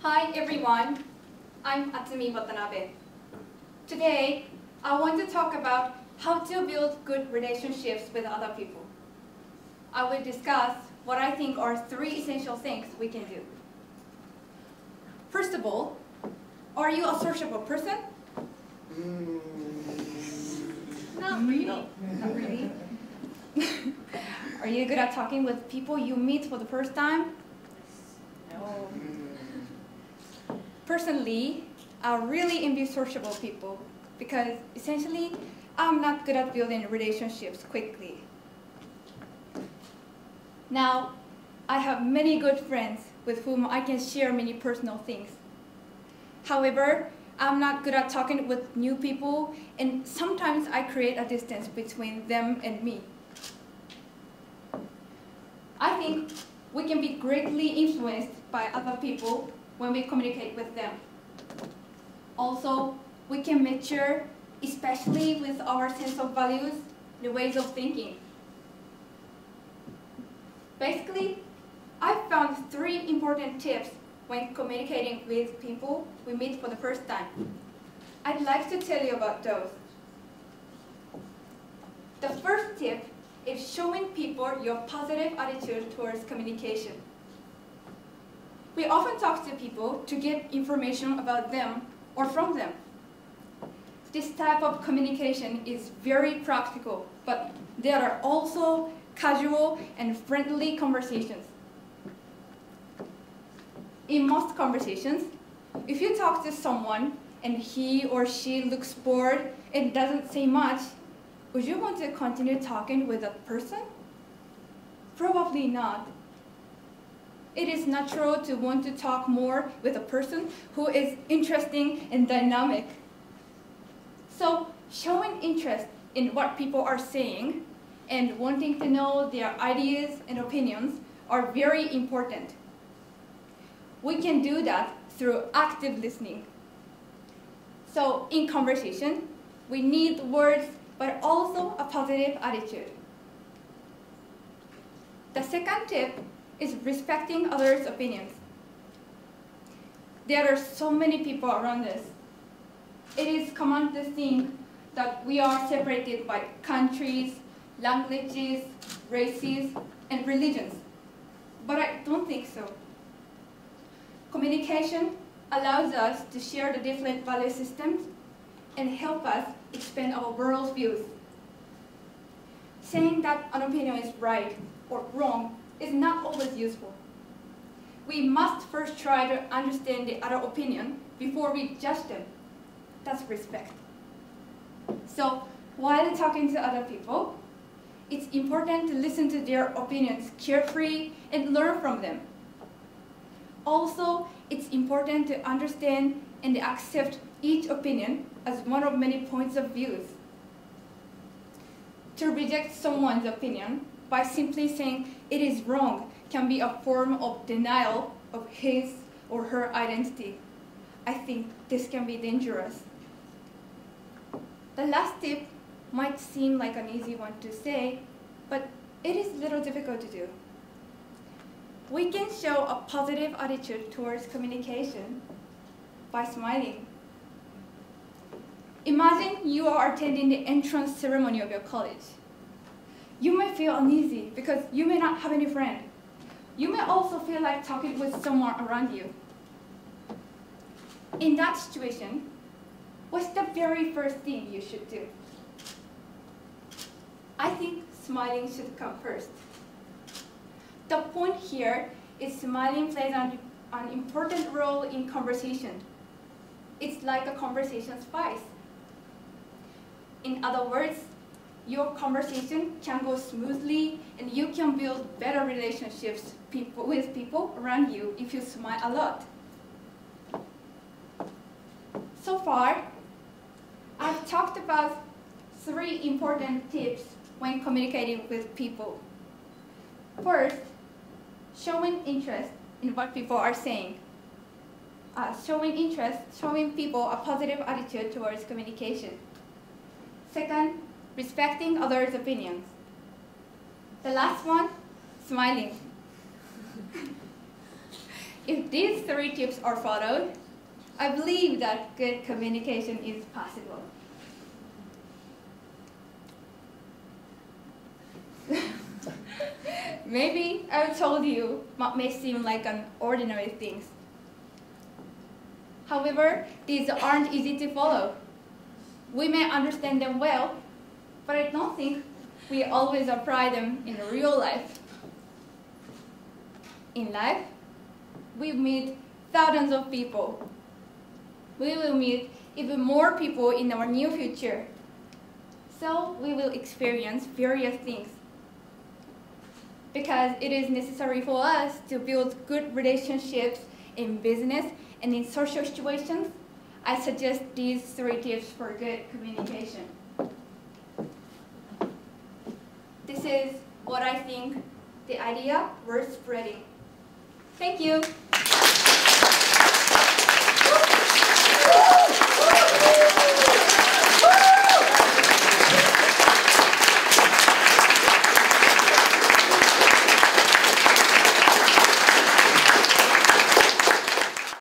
Hi everyone, I'm Atsumi Watanabe. Today, I want to talk about how to build good relationships with other people. I will discuss what I think are 3 essential things we can do. First of all, are you a sociable person? Not really. Not really. Are you good at talking with people you meet for the first time? No. Personally, I really envy sociable people because essentially, I'm not good at building relationships quickly. Now, I have many good friends with whom I can share many personal things. However, I'm not good at talking with new people, and sometimes I create a distance between them and me. I think we can be greatly influenced by other people when we communicate with them. Also, we can mature, especially with our sense of values, the ways of thinking. Basically, I found 3 important tips when communicating with people we meet for the first time. I'd like to tell you about those. The first tip is showing people your positive attitude towards communication. We often talk to people to get information about them or from them. This type of communication is very practical, but there are also casual and friendly conversations. In most conversations, if you talk to someone and he or she looks bored and doesn't say much, would you want to continue talking with that person? Probably not. It is natural to want to talk more with a person who is interesting and dynamic. So, showing interest in what people are saying and wanting to know their ideas and opinions are very important. We can do that through active listening. So, in conversation, we need words but also a positive attitude. The second tip is respecting others' opinions. There are so many people around us. It is common to think that we are separated by countries, languages, races, and religions. But I don't think so. Communication allows us to share the different value systems and help us expand our worldviews. Saying that an opinion is right or wrong is not always useful. We must first try to understand the other opinion before we judge them. That's respect. So, while talking to other people, it's important to listen to their opinions carefully and learn from them. Also, it's important to understand and accept each opinion as one of many points of views. To reject someone's opinion by simply saying it is wrong can be a form of denial of his or her identity. I think this can be dangerous. The last tip might seem like an easy one to say, but it is a little difficult to do. We can show a positive attitude towards communication by smiling. Imagine you are attending the entrance ceremony of your college. You may feel uneasy because you may not have any friend. You may also feel like talking with someone around you. In that situation, what's the very first thing you should do? I think smiling should come first. The point here is smiling plays an important role in conversation. It's like a conversation spice. In other words, your conversation can go smoothly and you can build better relationships with people around you if you smile a lot. So far, I've talked about 3 important tips when communicating with people. First, showing interest in what people are saying. Showing people a positive attitude towards communication. Second, respecting others' opinions. The last one, smiling. If these 3 tips are followed, I believe that good communication is possible. Maybe I've told you what may seem like an ordinary things. However, these aren't easy to follow. We may understand them well, but I don't think we always apply them in real life. In life, we meet thousands of people. We will meet even more people in our near future. So we will experience various things. Because it is necessary for us to build good relationships in business and in social situations, I suggest these 3 tips for good communication. This is what I think the idea worth spreading. Thank you.